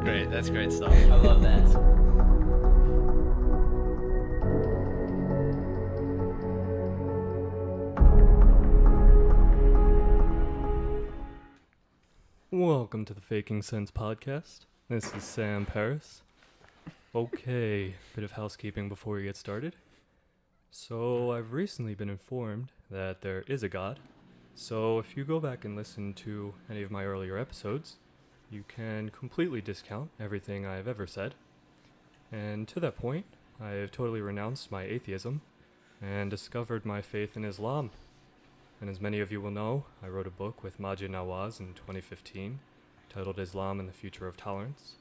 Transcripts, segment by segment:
great. That's great stuff. I love that. Welcome to the Faking Sense podcast. This is Sam Paris. Okay, bit of housekeeping before we get started. So, I've recently been informed that there is a God. So, if you go back and listen to any of my earlier episodes, you can completely discount everything I've ever said. And to that point, I have totally renounced my atheism and discovered my faith in Islam. And as many of you will know, I wrote a book with Maajid Nawaz in 2015 titled Islam and the Future of Tolerance.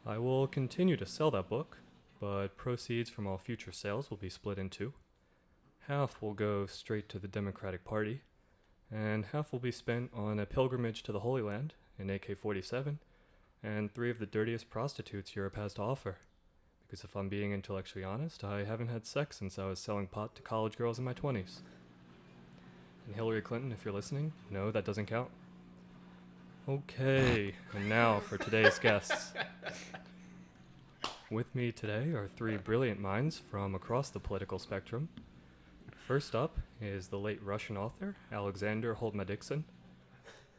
I will continue to sell that book, but proceeds from all future sales will be split in two. Half will go straight to the Democratic Party, and half will be spent on a pilgrimage to the Holy Land in AK-47 and 3 of the dirtiest prostitutes Europe has to offer. Because if I'm being intellectually honest, I haven't had sex since I was selling pot to college girls in my 20s. And Hillary Clinton, if you're listening, no, that doesn't count. Okay, and now for today's guests. With me today are 3 brilliant minds from across the political spectrum. First up is the late Russian author, Alexander Holdma-Dixon.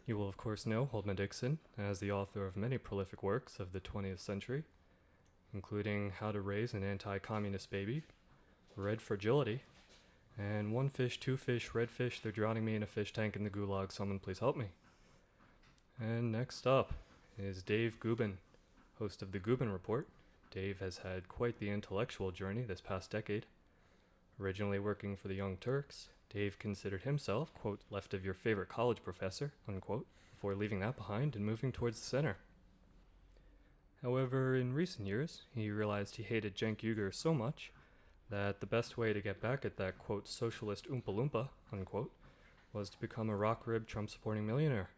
You will of course know Holdma-Dixon as the author of many prolific works of the 20th century, including How to Raise an Anti-Communist Baby, Red Fragility, and One Fish, Two Fish, Red Fish, They're Drowning Me in a Fish Tank in the Gulag, Someone Please Help Me. And next up is Dave Gubin, host of the Gubin Report. Dave has had quite the intellectual journey this past decade. Originally working for the Young Turks, Dave considered himself, quote, left of your favorite college professor, unquote, before leaving that behind and moving towards the center. However, in recent years, he realized he hated Cenk Uygur so much that the best way to get back at that, quote, socialist Oompa Loompa, unquote, was to become a rock-ribbed Trump-supporting millionaire.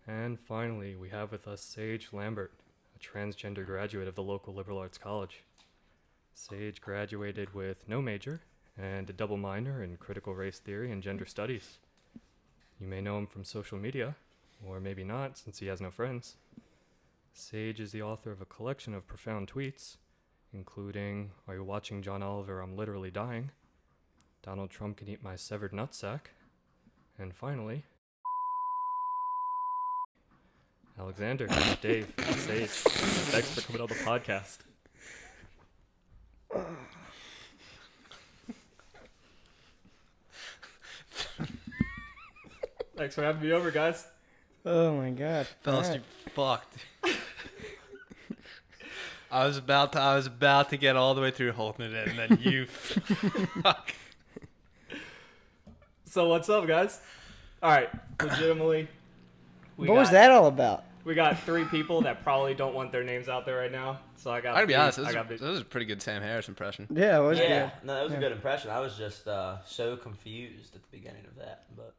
And finally, we have with us Sage Lambert, a transgender graduate of the local liberal arts college. Sage graduated with no major and a double minor in critical race theory and gender studies. You may know him from social media, or maybe not since he has no friends. Sage is the author of a collection of profound tweets, including, Are you watching John Oliver? I'm literally dying. Donald Trump can eat my severed nutsack. And finally, Alexander, Dave, Sage, thanks for coming on the podcast. Thanks for having me over, guys. Oh my god. Fellas, Alright. you fucked. I was about to get all the way through holding it, and then you fuck. So what's up, guys? All right, legitimately. What was that all about? We got 3 people that probably don't want their names out there right now. So I got. I gotta be honest, I got this was a pretty good Sam Harris impression. Yeah, it was Yeah, good. no, that was Yeah. a good impression. I was just so confused at the beginning of that, but